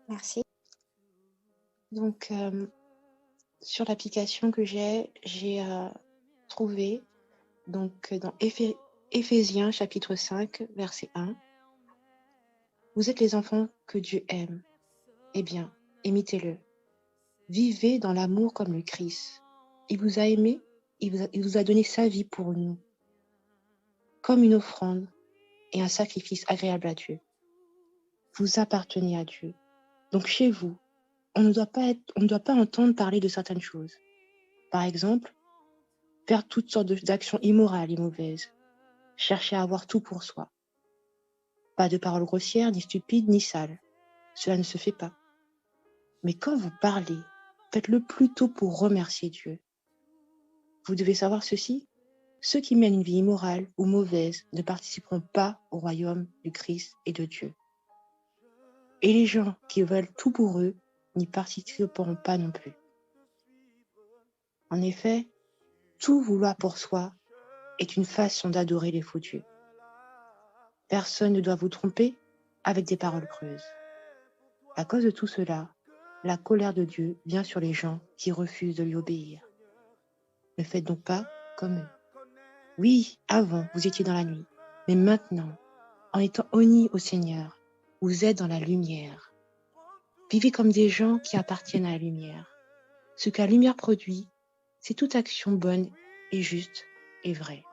Merci. Donc, sur l'application que j'ai trouvé, donc dans Éphésiens chapitre 5, verset 1, vous êtes les enfants que Dieu aime. Eh bien, imitez-le. Vivez dans l'amour comme le Christ. Il vous a aimé, il vous a donné sa vie pour nous, comme une offrande et un sacrifice agréable à Dieu. Vous appartenez à Dieu. Donc chez vous, on ne doit pas entendre parler de certaines choses. Par exemple, faire toutes sortes d'actions immorales et mauvaises, chercher à avoir tout pour soi. Pas de paroles grossières, ni stupides, ni sales. Cela ne se fait pas. Mais quand vous parlez, faites-le plutôt pour remercier Dieu. Vous devez savoir ceci, ceux qui mènent une vie immorale ou mauvaise ne participeront pas au royaume du Christ et de Dieu. Et les gens qui veulent tout pour eux n'y participeront pas non plus. En effet, tout vouloir pour soi est une façon d'adorer les faux dieux. Personne ne doit vous tromper avec des paroles creuses. À cause de tout cela, la colère de Dieu vient sur les gens qui refusent de lui obéir. Ne faites donc pas comme eux. Oui, avant, vous étiez dans la nuit, mais maintenant, en étant unis au Seigneur, vous êtes dans la lumière. Vivez comme des gens qui appartiennent à la lumière. Ce que la lumière produit, c'est toute action bonne et juste et vraie.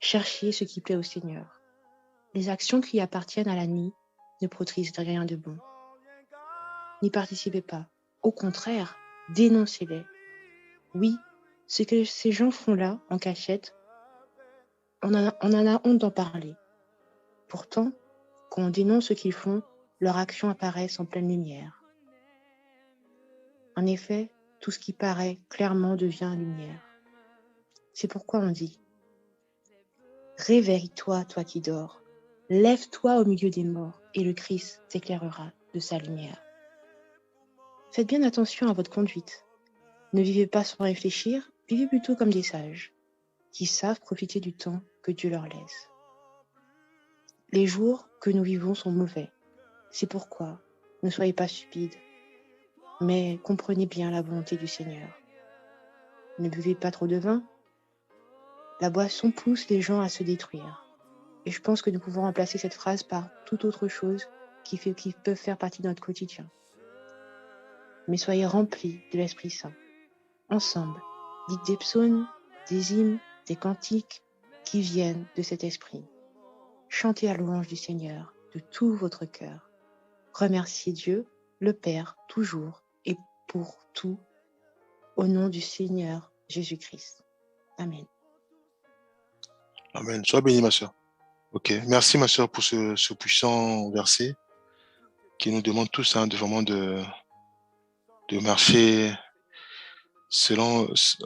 Cherchez ce qui plaît au Seigneur. Les actions qui appartiennent à la nuit ne produisent rien de bon. N'y participez pas. Au contraire, dénoncez-les. Oui, ce que ces gens font là, en cachette, on en a honte d'en parler. Pourtant, quand on dénonce ce qu'ils font, leurs actions apparaissent en pleine lumière. En effet, tout ce qui paraît clairement devient lumière. C'est pourquoi on dit « Réveille-toi, toi qui dors. Lève-toi au milieu des morts, et le Christ t'éclairera de sa lumière. » Faites bien attention à votre conduite. Ne vivez pas sans réfléchir, vivez plutôt comme des sages, qui savent profiter du temps que Dieu leur laisse. Les jours que nous vivons sont mauvais. C'est pourquoi ne soyez pas stupides, mais comprenez bien la volonté du Seigneur. Ne buvez pas trop de vin. La boisson pousse les gens à se détruire. Et je pense que nous pouvons remplacer cette phrase par toute autre chose qui peut faire partie de notre quotidien. Mais soyez remplis de l'Esprit Saint. Ensemble, dites des psaumes, des hymnes, des cantiques qui viennent de cet esprit. Chantez à louange du Seigneur de tout votre cœur. Remerciez Dieu, le Père, toujours et pour tout, au nom du Seigneur Jésus-Christ. Amen. Amen. Sois bénie, ma sœur. Ok. Merci, ma sœur, pour ce puissant verset qui nous demande tous vraiment de marcher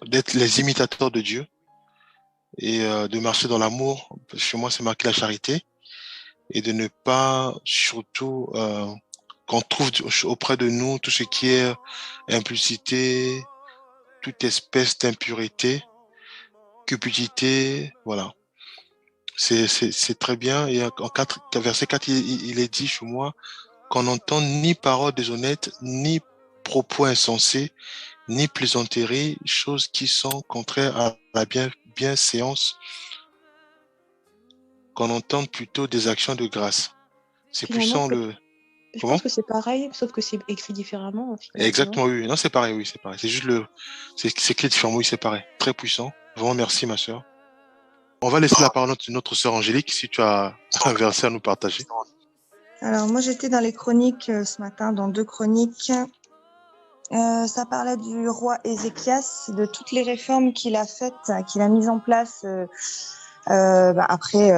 d'être les imitateurs de Dieu et de marcher dans l'amour. Chez moi, c'est marqué la charité, et de ne pas surtout qu'on trouve auprès de nous tout ce qui est impulsité, toute espèce d'impureté, cupidité, voilà. C'est très bien. Et verset 4, il est dit chez moi qu'on n'entend ni paroles déshonnêtes, ni propos insensés, ni plaisanteries, choses qui sont contraires à la bienséance, qu'on entende plutôt des actions de grâce. C'est Finalement, puissant je Comment? pense que c'est pareil, sauf que c'est écrit différemment. Finalement, Exactement, oui. Non, c'est pareil, oui, c'est pareil. C'est juste c'est écrit différemment, oui, c'est pareil. Très puissant. Vraiment, merci, ma sœur. On va laisser la parole à notre sœur Angélique, si tu as un verset à nous partager. Alors, moi, j'étais dans les chroniques ce matin, dans 2 chroniques. Ça parlait du roi Ézéchias, de toutes les réformes qu'il a faites, qu'il a mises en place après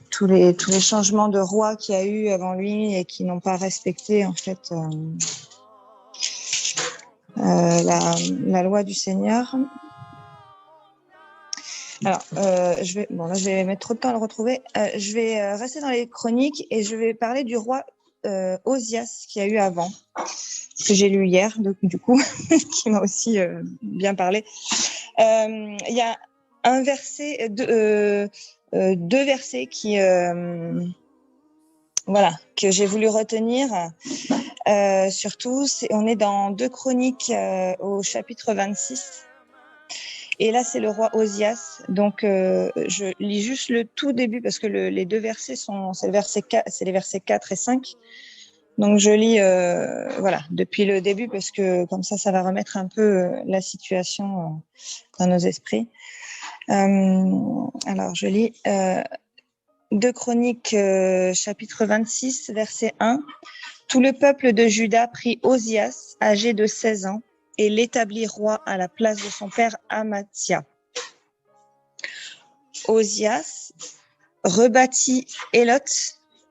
tous les changements de roi qu'il y a eu avant lui et qui n'ont pas respecté en fait la loi du Seigneur. Alors, je vais mettre trop de temps à le retrouver. Je vais rester dans les chroniques et je vais parler du roi Osias qu'il y a eu avant, que j'ai lu hier, du coup, qui m'a aussi bien parlé. Il y a un verset, deux versets qui voilà, que j'ai voulu retenir. Surtout, on est dans 2 Chroniques au chapitre 26. Et là, c'est le roi Osias. Donc, je lis juste le tout début parce que les 2 versets c'est les versets 4 et 5. Donc, je lis voilà, depuis le début parce que comme ça va remettre un peu la situation dans nos esprits. Alors, je lis 2 Chroniques, chapitre 26, verset 1. Tout le peuple de Juda prit Osias, âgé de 16 ans, et l'établit roi à la place de son père Amathia. Osias rebâtit Élot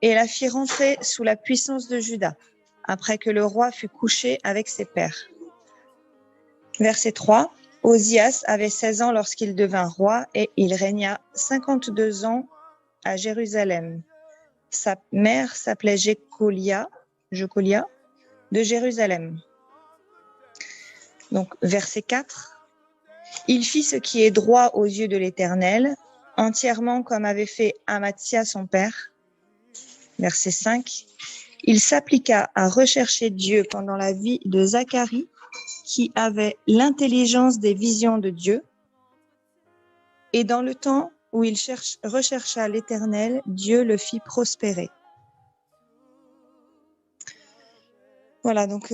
et la fit rentrer sous la puissance de Juda, après que le roi fut couché avec ses pères. Verset 3. Osias avait 16 ans lorsqu'il devint roi et il régna 52 ans à Jérusalem. Sa mère s'appelait Jecolia de Jérusalem. Donc, verset 4. Il fit ce qui est droit aux yeux de l'Éternel, entièrement comme avait fait Amathia son père. Verset 5. Il s'appliqua à rechercher Dieu pendant la vie de Zacharie, qui avait l'intelligence des visions de Dieu. Et dans le temps où il rechercha l'Éternel, Dieu le fit prospérer. Voilà, donc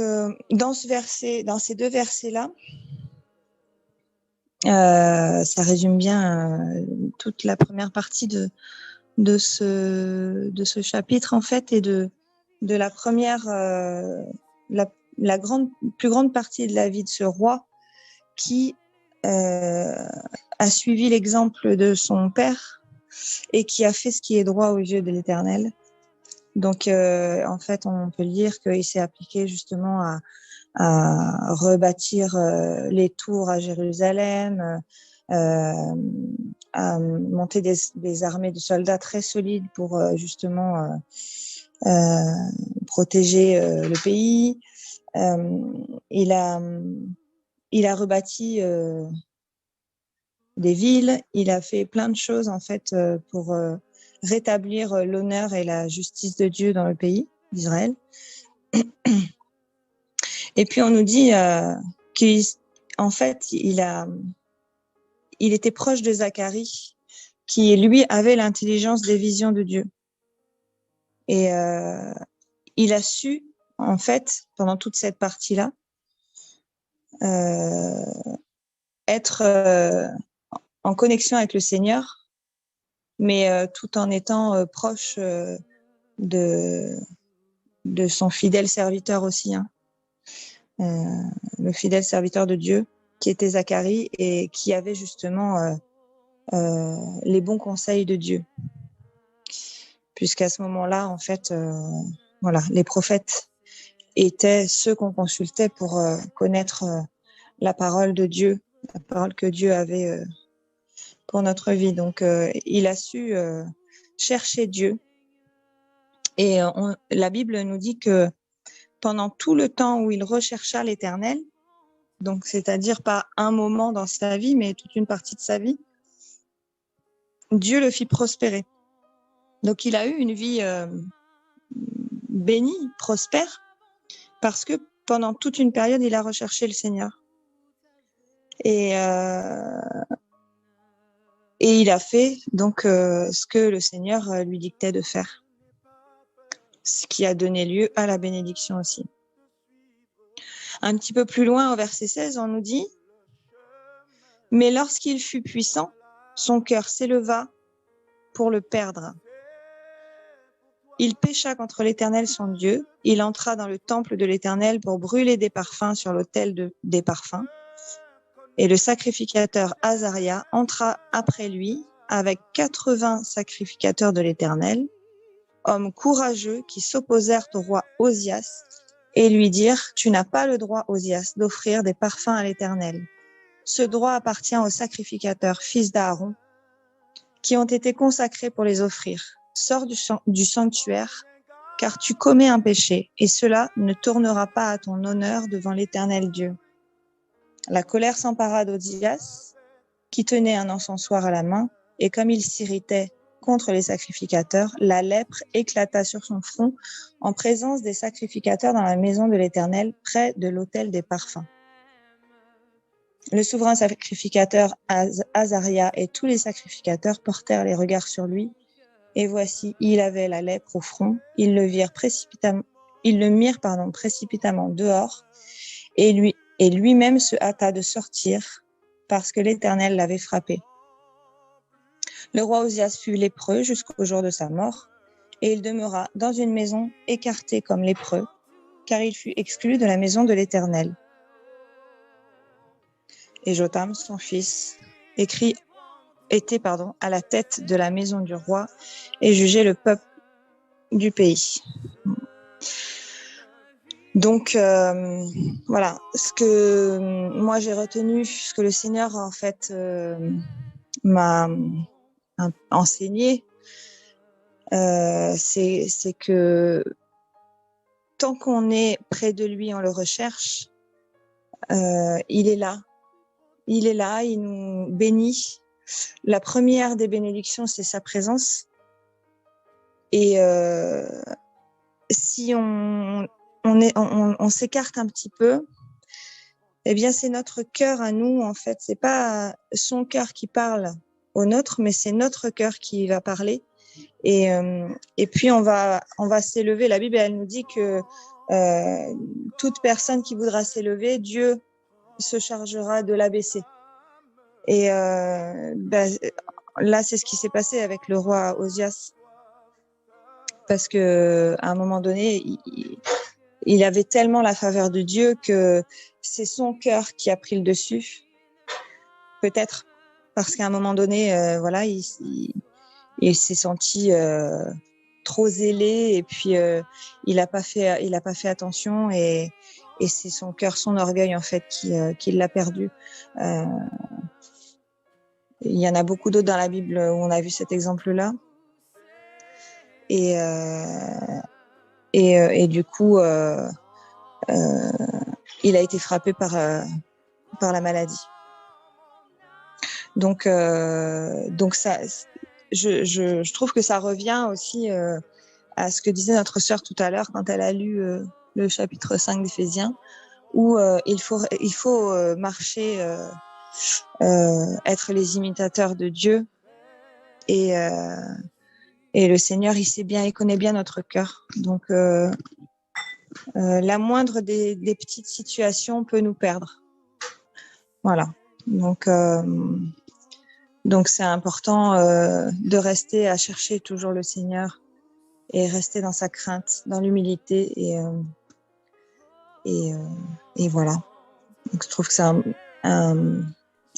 dans ces 2 versets-là, ça résume bien toute la première partie de ce chapitre en fait, et de la première, la plus grande partie de la vie de ce roi qui a suivi l'exemple de son père et qui a fait ce qui est droit aux yeux de l'Éternel. Donc, en fait, on peut lire qu'il s'est appliqué justement à rebâtir les tours à Jérusalem, à monter des armées de soldats très solides pour justement protéger le pays. Il a rebâti des villes, il a fait plein de choses en fait pour rétablir l'honneur et la justice de Dieu dans le pays d'Israël. Et puis on nous dit qu'en fait il était proche de Zacharie, qui lui avait l'intelligence des visions de Dieu. Et il a su en fait pendant toute cette partie-là être en connexion avec le Seigneur, mais tout en étant proche de son fidèle serviteur aussi, hein. Le fidèle serviteur de Dieu, qui était Zacharie et qui avait justement les bons conseils de Dieu. Puisqu'à ce moment-là, en fait, voilà, les prophètes étaient ceux qu'on consultait pour connaître la parole de Dieu, la parole que Dieu avait pour notre vie. Donc, il a su chercher Dieu. Et la Bible nous dit que pendant tout le temps où il rechercha l'Éternel, donc c'est-à-dire pas un moment dans sa vie, mais toute une partie de sa vie, Dieu le fit prospérer. Donc, il a eu une vie bénie, prospère, parce que pendant toute une période, il a recherché le Seigneur. Et il a fait donc ce que le Seigneur lui dictait de faire, ce qui a donné lieu à la bénédiction aussi. Un petit peu plus loin, au verset 16, on nous dit « Mais lorsqu'il fut puissant, son cœur s'éleva pour le perdre. Il pécha contre l'Éternel son Dieu. Il entra dans le temple de l'Éternel pour brûler des parfums sur l'autel des parfums. Et le sacrificateur Azaria entra après lui avec 80 sacrificateurs de l'Éternel, hommes courageux qui s'opposèrent au roi Osias et lui dirent « Tu n'as pas le droit, Osias, d'offrir des parfums à l'Éternel. Ce droit appartient aux sacrificateurs, fils d'Aaron, qui ont été consacrés pour les offrir. Sors du sanctuaire, car tu commets un péché, et cela ne tournera pas à ton honneur devant l'Éternel Dieu. » La colère s'empara d'Osias, qui tenait un encensoir à la main, et comme il s'irritait contre les sacrificateurs, la lèpre éclata sur son front en présence des sacrificateurs dans la maison de l'Éternel, près de l'autel des parfums. Le souverain sacrificateur Azaria et tous les sacrificateurs portèrent les regards sur lui, et voici, il avait la lèpre au front. Ils le mirent précipitamment dehors, et lui-même se hâta de sortir, parce que l'Éternel l'avait frappé. Le roi Osias fut lépreux jusqu'au jour de sa mort, et il demeura dans une maison écartée comme lépreux, car il fut exclu de la maison de l'Éternel. Et Jotham, son fils, était à la tête de la maison du roi et jugeait le peuple du pays. Donc, voilà, ce que moi j'ai retenu, ce que le Seigneur en fait m'a enseigné, c'est que tant qu'on est près de lui, on le recherche, il est là. Il est là, il nous bénit. La première des bénédictions, c'est sa présence. Et si on s'écarte un petit peu, eh bien, c'est notre cœur à nous, en fait. C'est pas son cœur qui parle au nôtre, mais c'est notre cœur qui va parler. Et puis, on va s'élever. La Bible, elle nous dit que toute personne qui voudra s'élever, Dieu se chargera de l'abaisser. Et là, c'est ce qui s'est passé avec le roi Osias. Parce que à un moment donné, il avait tellement la faveur de Dieu que c'est son cœur qui a pris le dessus. Peut-être parce qu'à un moment donné, voilà, il s'est senti trop zélé et puis il n'a pas fait attention et c'est son cœur, son orgueil en fait qui l'a perdu. Il y en a beaucoup d'autres dans la Bible où on a vu cet exemple-là. Et du coup, il a été frappé par la maladie. Donc ça, je trouve que ça revient aussi à ce que disait notre sœur tout à l'heure quand elle a lu le chapitre 5 d'Éphésiens, où il faut marcher, être les imitateurs de Dieu. Et le Seigneur, il connaît bien notre cœur. Donc, la moindre des petites situations peut nous perdre. Voilà. Donc c'est important de rester à chercher toujours le Seigneur et rester dans sa crainte, dans l'humilité et voilà. Donc je trouve que c'est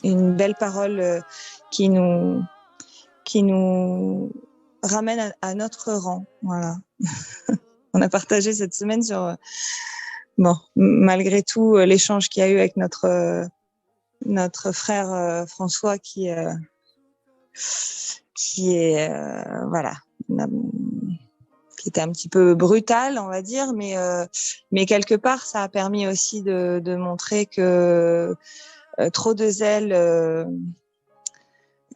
une belle parole qui nous ramène à notre rang. Voilà. On a partagé cette semaine sur malgré tout l'échange qu'il y a eu avec notre frère François qui est voilà, qui était un petit peu brutal, on va dire, mais quelque part ça a permis aussi de montrer que trop de zèle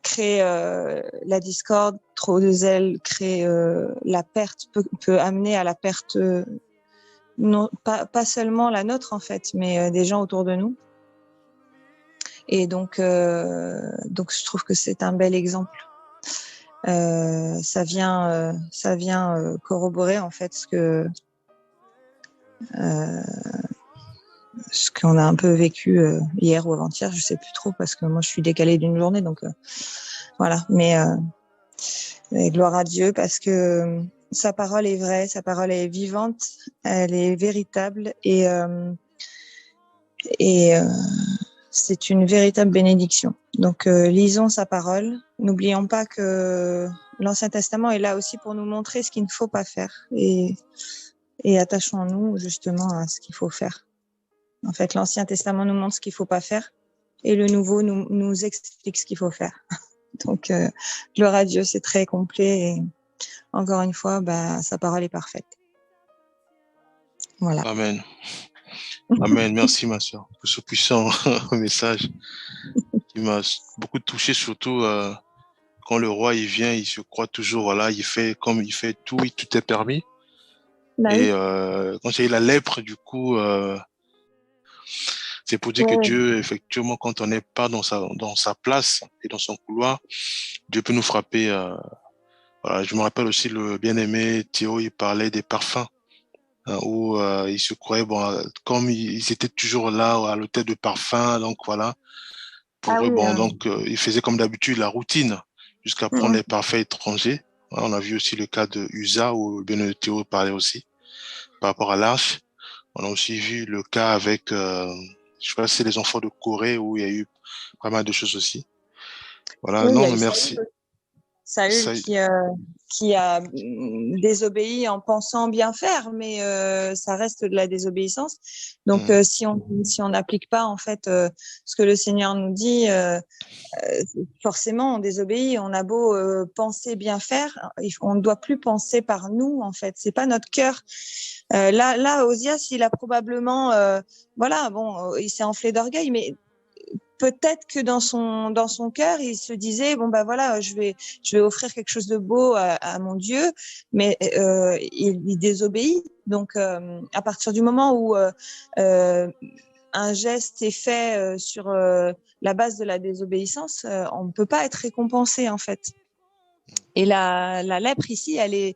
crée la discorde, trop de zèle crée la perte, peut amener à la perte, non pas seulement la nôtre en fait, mais des gens autour de nous. Et donc je trouve que c'est un bel exemple. Ça vient corroborer en fait ce qu'on a un peu vécu hier ou avant-hier, je sais plus trop parce que moi je suis décalée d'une journée, donc voilà. Mais gloire à Dieu parce que sa parole est vraie, sa parole est vivante, elle est véritable et c'est une véritable bénédiction. Donc, lisons sa parole. N'oublions pas que l'Ancien Testament est là aussi pour nous montrer ce qu'il ne faut pas faire et attachons-nous justement à ce qu'il faut faire. En fait, l'Ancien Testament nous montre ce qu'il ne faut pas faire et le Nouveau nous explique ce qu'il faut faire. Donc, gloire à Dieu, c'est très complet et encore une fois, sa parole est parfaite. Voilà. Amen. Amen. Merci, ma soeur, pour ce puissant message qui m'a beaucoup touché, surtout quand le roi il vient, il se croit toujours, voilà, il fait comme il fait tout, tout est permis. Bah Et oui. quand il y a eu la lèpre, du coup, c'est pour dire que Ouais. Dieu, effectivement, quand on n'est pas dans sa place et dans son couloir, Dieu peut nous frapper. Voilà, je me rappelle aussi le bien-aimé Théo, il parlait des parfums, hein, où il se croyait, bon, comme ils étaient toujours là à l'hôtel de parfum, donc voilà, Ah pour eux, oui. bon, donc ils faisaient comme d'habitude la routine jusqu'à prendre les Mhm. parfums étrangers. Voilà, on a vu aussi le cas de USA où le bien-aimé Théo parlait aussi par rapport à l'arche. On a aussi vu le cas avec, je sais pas si c'est les enfants de Corée où il y a eu pas mal de choses aussi. Voilà, Oui, il y non, a mais eu merci. Saül Ça, qui a désobéi en pensant bien faire, mais ça reste de la désobéissance. Donc, hum, si on n'applique pas en fait ce que le Seigneur nous dit, forcément on désobéit. On a beau penser bien faire, on ne doit plus penser par nous en fait. C'est pas notre cœur. Là, Osias, il a probablement, voilà, bon, il s'est enflé d'orgueil, mais peut-être que dans son cœur, il se disait bon bah voilà, je vais offrir quelque chose de beau à mon Dieu, mais il désobéit. Donc à partir du moment où un geste est fait sur la base de la désobéissance, on ne peut pas être récompensé en fait. Et la lèpre ici, elle est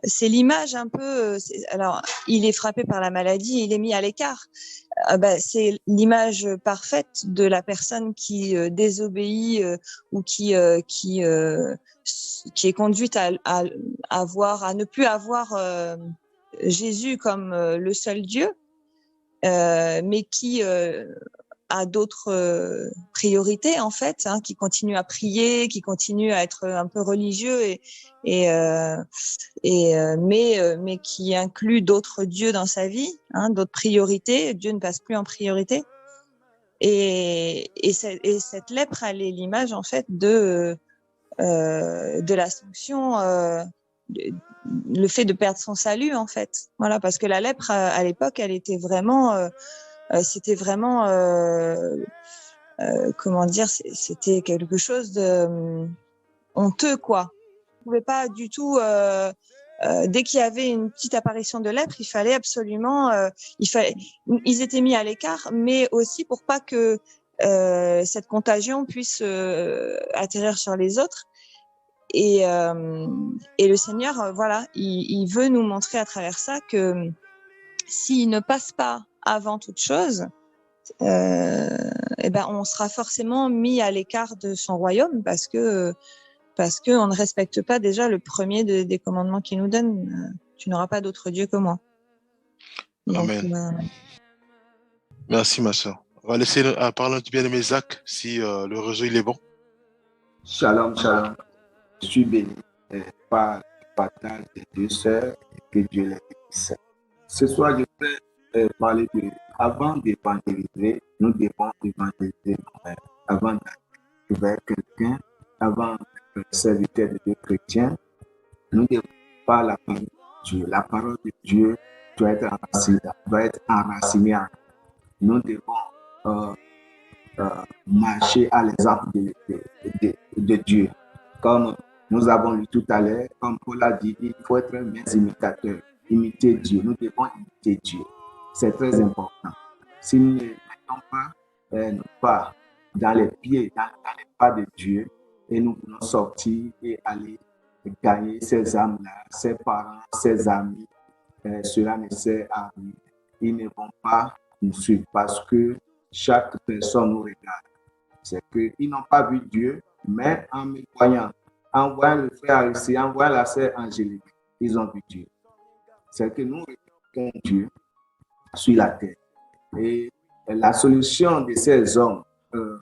c'est l'image un peu. Alors, il est frappé par la maladie, il est mis à l'écart. C'est l'image parfaite de la personne qui désobéit ou qui est conduite à ne plus avoir Jésus comme le seul Dieu, mais qui a d'autres priorités en fait, hein, qui continue à prier, qui continue à être un peu religieux et, euh, mais qui inclut d'autres dieux dans sa vie, hein, d'autres priorités. Dieu ne passe plus en priorité. Et cette lèpre, elle est l'image en fait de la sanction, le fait de perdre son salut en fait. Voilà, parce que la lèpre à l'époque, elle était vraiment, c'était vraiment, comment dire, c'était quelque chose de honteux quoi. On pouvait pas du tout. Dès qu'il y avait une petite apparition de lèpre, il fallait absolument, ils étaient mis à l'écart, mais aussi pour pas que cette contagion puisse atterrir sur les autres. Et le Seigneur, voilà, il veut nous montrer à travers ça que s'il ne passe pas avant toute chose, eh ben on sera forcément mis à l'écart de son royaume parce que on ne respecte pas déjà le premier des commandements qu'il nous donne. Tu n'auras pas d'autre Dieu que moi. Donc, amen. Merci, ma soeur. On va laisser parler un petit bien-aimé Zach si le réseau il est bon. Shalom, shalom. Je suis béni par le partage des deux sœurs et que Dieu les bénisse. Ce soir, je vais parler de avant d'évangéliser, nous devons évangéliser nous-mêmes. Avant d'aller vers quelqu'un, avant d'être serviteur de Dieu chrétien, nous devons par la parole de Dieu. La parole de Dieu doit être enracinée en nous. Nous devons marcher à l'exemple de Dieu. Comme nous avons lu tout à l'heure, comme Paul a dit, il faut être un bien imitateur, imiter Dieu. Nous devons imiter Dieu. C'est très important. Si nous ne mettons pas nos pas dans les pieds, dans les pas de Dieu, et nous voulons sortir et aller gagner ces âmes-là, ses parents, ses amis, cela ne sert à rien. Ils ne vont pas nous suivre parce que chaque personne nous regarde. C'est qu'ils n'ont pas vu Dieu, mais en me voyant, en voyant le frère ici, en voyant la sœur Angélique, ils ont vu Dieu. C'est que nous regardons Dieu sur la terre. Et la solution de ces hommes, de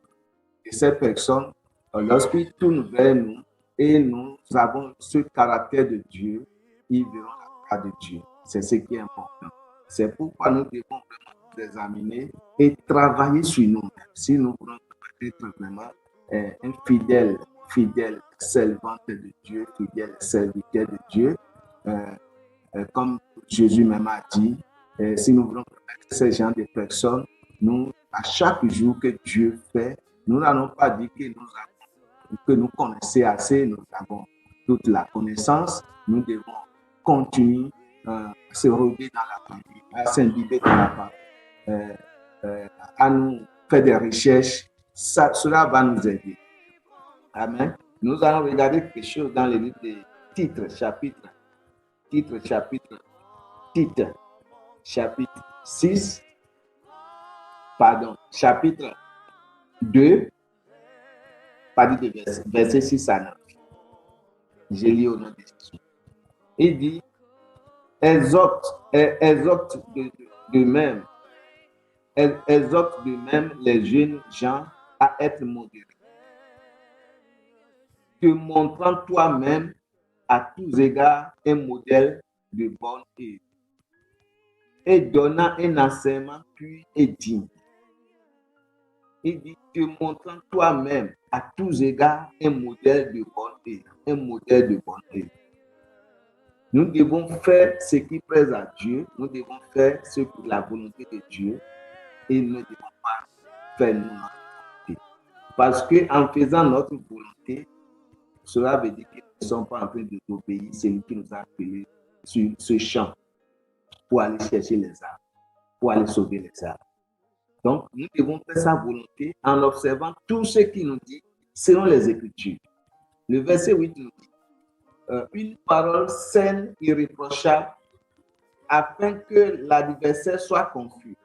ces personnes, lorsqu'ils tournent vers nous et nous avons ce caractère de Dieu, ils verront la gloire de Dieu. C'est ce qui est important. C'est pourquoi nous devons vraiment nous examiner et travailler sur nous. Si nous voulons être vraiment un fidèle servante de Dieu, fidèle serviteur de Dieu, comme Jésus même a dit, si nous voulons être ces gens de personnes, nous, à chaque jour que Dieu fait, nous n'allons pas dire que nous avons que nous connaissons assez, nous avons toute la connaissance, nous devons continuer à se rôder dans la parole, à s'imbiber dans la parole, à nous faire des recherches. Cela va nous aider. Amen. Nous allons regarder quelque chose dans le livre des titres, chapitre 6, chapitre 2, verset 6 à 9. Je lis au nom de Jésus. Il dit, exhorte de même les jeunes gens à être modérés, te montrant toi-même à tous égards un modèle de bonne œuvre et donnant un enseignement pur et digne. Il dit, te montrant toi-même à tous égards un modèle de bonne œuvre. Nous devons faire ce qui plaît à Dieu, nous devons faire ce qui est la volonté de Dieu et nous ne devons pas faire notre volonté. Parce qu'en faisant notre volonté, cela veut dire que nous ne sommes pas en train d'obéir celui qui nous a appelés sur ce champ pour aller chercher les âmes, pour aller sauver les âmes. Donc, nous devons faire sa volonté en observant tout ce qu'il nous dit selon les Écritures. Le verset 8 nous dit, une parole saine, irréprochable, afin que l'adversaire soit confus.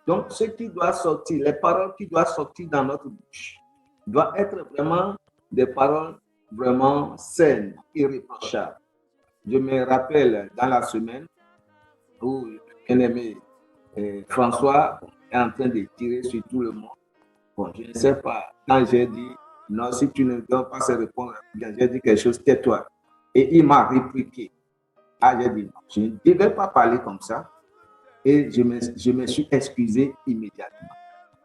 Donc, ce qui doit sortir, les paroles qui doivent sortir dans notre bouche, doivent être vraiment des paroles vraiment saines, irréprochables. Je me rappelle dans la semaine où le bien-aimé François est en train de tirer sur tout le monde. Bon, je ne sais pas. Quand j'ai dit, non, si tu ne dois pas se répondre, j'ai dit quelque chose, tais-toi. Et il m'a répliqué. Ah, j'ai dit, non, je ne devais pas parler comme ça. Et je me suis excusé immédiatement.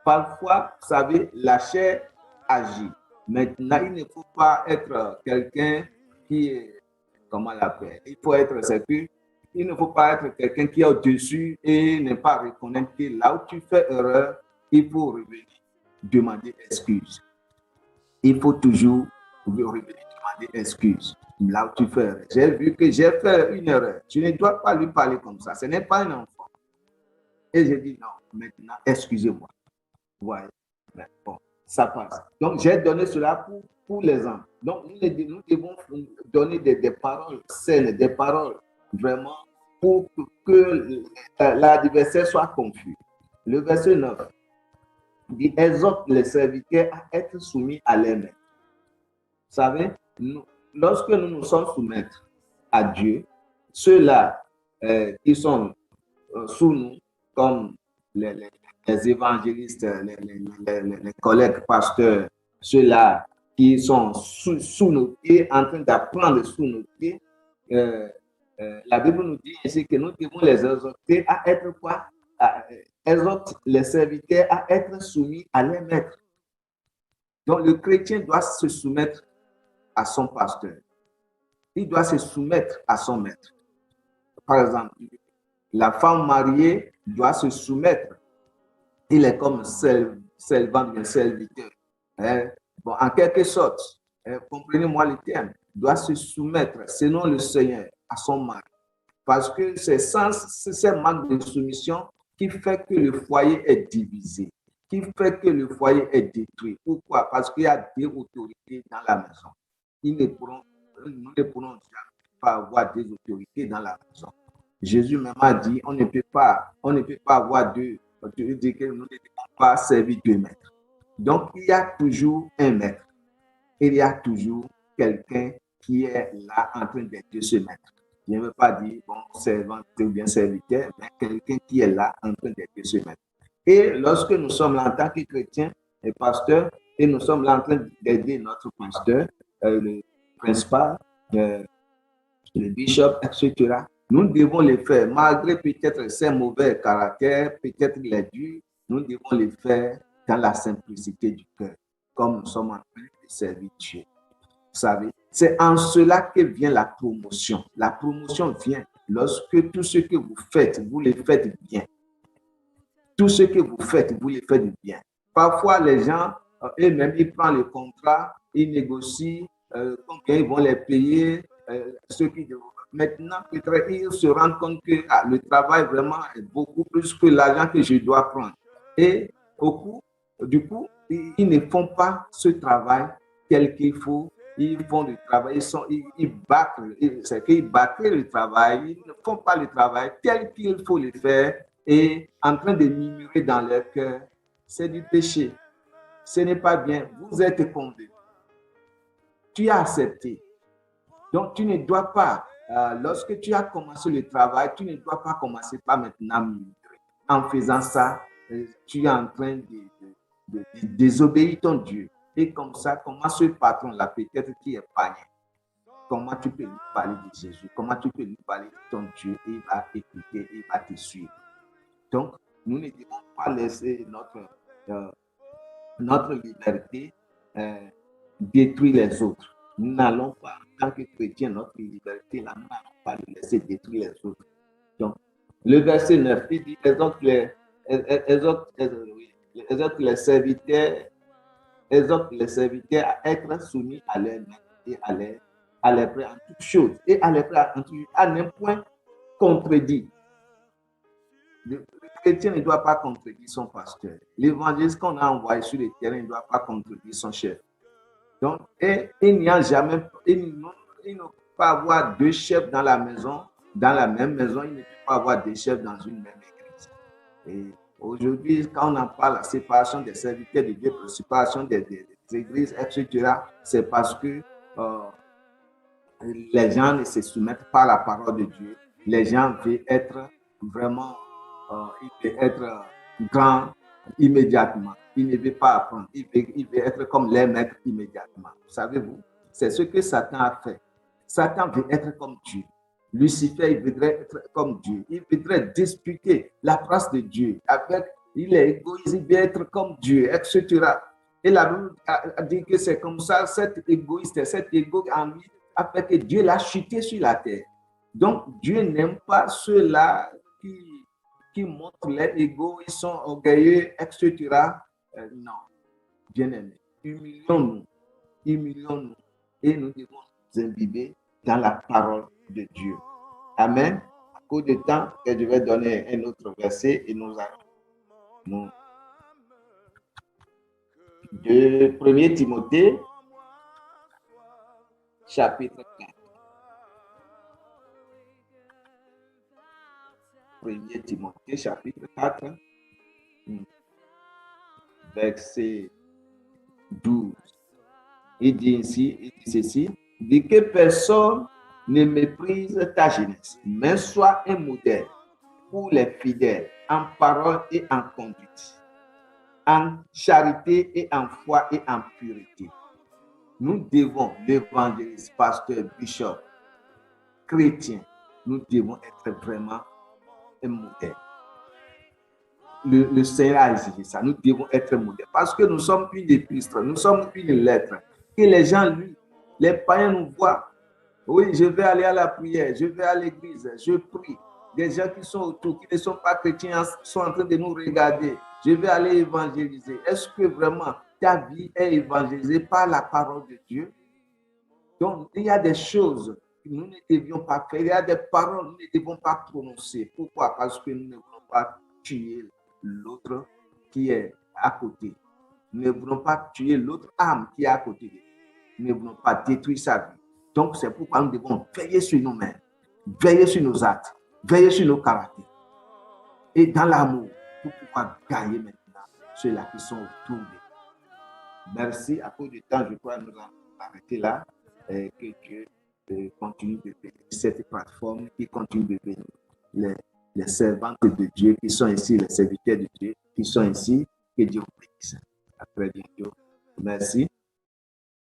Parfois, vous savez, la chair agit. Maintenant, il ne faut pas être quelqu'un qui est, comment l'appeler, il faut être sécure. Il ne faut pas être quelqu'un qui est au-dessus et ne pas reconnaître que là où tu fais erreur, il faut revenir, demander excuse. Il faut toujours revenir, demander excuse. Là où tu fais erreur. J'ai vu que j'ai fait une erreur. Tu ne dois pas lui parler comme ça. Ce n'est pas un enfant. Et j'ai dit non, maintenant, excusez-moi. Voilà. Bon, ça passe. Donc, j'ai donné cela pour les hommes. Donc, nous devons donner des paroles saines, des paroles vraiment pour que l'adversaire soit confus. Le verset 9 dit, exhorte les serviteurs à être soumis à leur maître. Vous savez, lorsque nous nous sommes soumettre à Dieu, ceux-là qui sont sous nous, comme les évangélistes, les collègues pasteurs, ceux-là qui sont sous nos pieds, en train d'apprendre sous nos pieds, la Bible nous dit ainsi que nous devons les exhorter à être quoi? Exhorte les serviteurs à être soumis à leur maître. Donc le chrétien doit se soumettre à son pasteur. Il doit se soumettre à son maître. Par exemple, la femme mariée doit se soumettre. Il est comme servant d'un serviteur. Bon, en quelque sorte, comprenez-moi le terme, doit se soumettre selon le Seigneur à son mari. Parce que c'est ce manque de soumission qui fait que le foyer est divisé, qui fait que le foyer est détruit. Pourquoi? Parce qu'il y a des autorités dans la maison. Nous ne pourrons jamais pas avoir des autorités dans la maison. Jésus même a dit, on ne peut pas avoir deux. Tu veux dire que nous ne devons pas servir deux maîtres. Donc, il y a toujours un maître. Il y a toujours quelqu'un qui est là en train d'être ce maître. Je ne veux pas dire, bon, servant ou bien serviteur, mais quelqu'un qui est là en train d'être ce maître. Et lorsque nous sommes là en tant que chrétiens et pasteurs, et nous sommes là en train d'aider notre pasteur, le principal, le bishop, etc., nous devons le faire, malgré peut-être ses mauvais caractères, peut-être il est dur, nous devons le faire dans la simplicité du cœur, comme nous sommes en train de servir Dieu. Vous savez, c'est en cela que vient la promotion. La promotion vient lorsque tout ce que vous faites, vous le faites bien. Tout ce que vous faites, vous le faites bien. Parfois, les gens, eux-mêmes, ils prennent le contrat ils négocient combien ils vont les payer, ceux qui maintenant, peut-être, ils se rendent compte que le travail vraiment est beaucoup plus que l'argent que je dois prendre. Et du coup, ils ne font pas ce travail tel qu'il faut. Ils font du travail, ils battent, c'est qu'ils battent le travail, ils ne font pas le travail tel qu'il faut le faire et en train de murmurer dans leur cœur, c'est du péché. Ce n'est pas bien. Vous êtes convaincu. Tu as accepté. Donc, tu ne dois pas, lorsque tu as commencé le travail, tu ne dois pas commencer par maintenant murmurer. En faisant ça, tu es en train de désobéir ton Dieu. Et comme ça, comment ce patron-là, peut-être qui est païen, comment tu peux lui parler de Jésus, comment tu peux lui parler de ton Dieu, et il va écouter, il va te suivre. Donc, nous ne devons pas laisser notre liberté détruire les autres. Nous n'allons pas, en tant que chrétiens, notre liberté, là, nous n'allons pas le laisser détruire les autres. Donc, le verset 9, il dit, exhorte les serviteurs à être soumis à leurs maîtres et à les prêts en toutes choses. Et à les prêts en toutes choses, à n'un point contredit. Le chrétien ne doit pas contredire son pasteur. L'évangéliste qu'on a envoyé sur le terrain ne doit pas contredire son chef. Donc, et il n'y a jamais, il ne peut pas avoir deux chefs dans la maison, dans la même maison, il ne peut pas avoir deux chefs dans une même église. Et aujourd'hui, quand on en parle, la séparation des serviteurs de Dieu, la séparation des églises, etc., c'est parce que les gens ne se soumettent pas à la parole de Dieu. Les gens veulent être vraiment, ils veulent être grands immédiatement. Ils ne veulent pas apprendre. Ils veulent être comme les maîtres immédiatement. Savez-vous, c'est ce que Satan a fait. Satan veut être comme Dieu. Lucifer, il voudrait être comme Dieu. Il voudrait disputer la place de Dieu. Il est égoïste, il veut être comme Dieu, etc. Et la Bible a dit que c'est comme ça, cet égoïste, cet égo en lui a fait que Dieu l'a chuté sur la terre. Donc, Dieu n'aime pas ceux-là qui montrent leur égo, ils sont orgueilleux, etc. Non, bien-aimés, humilions-nous, et nous devons nous imbiber dans la parole de Dieu. Amen. À cause de temps, je vais donner un autre verset et nous allons. De 1 Timothée, chapitre 4. 1 Timothée, chapitre 4, verset 12. Il dit ceci, dit que personne ne méprise ta jeunesse, mais sois un modèle pour les fidèles en parole et en conduite, en charité et en foi et en pureté. Nous devons, l'évangéliste, pasteur, bishop, chrétien, nous devons être vraiment un modèle. Le Seigneur a exigé ça. Nous devons être modèles parce que nous sommes une épître, nous sommes une lettre. Que les gens lisent, les païens nous voient. Oui, je vais aller à la prière, je vais à l'église, je prie. Des gens qui sont autour, qui ne sont pas chrétiens, sont en train de nous regarder. Je vais aller évangéliser. Est-ce que vraiment ta vie est évangélisée par la parole de Dieu? Donc, il y a des choses que nous ne devions pas faire. Il y a des paroles que nous ne devons pas prononcer. Pourquoi? Parce que nous ne voulons pas tuer l'autre qui est à côté. Nous ne voulons pas tuer l'autre âme qui est à côté. Nous ne voulons pas détruire sa vie. Donc, c'est pourquoi nous devons veiller sur nous-mêmes, veiller sur nos actes, veiller sur nos caractères. Et dans l'amour, pour pouvoir gagner maintenant ceux-là qui sont autour de nous. Merci. À cause du temps, je crois que nous allons arrêter là. Et que Dieu continue de bénir cette plateforme, qui continue de bénir les servantes de Dieu qui sont ici, les serviteurs de Dieu qui sont ici. Que Dieu vous bénisse. À très bientôt. Merci.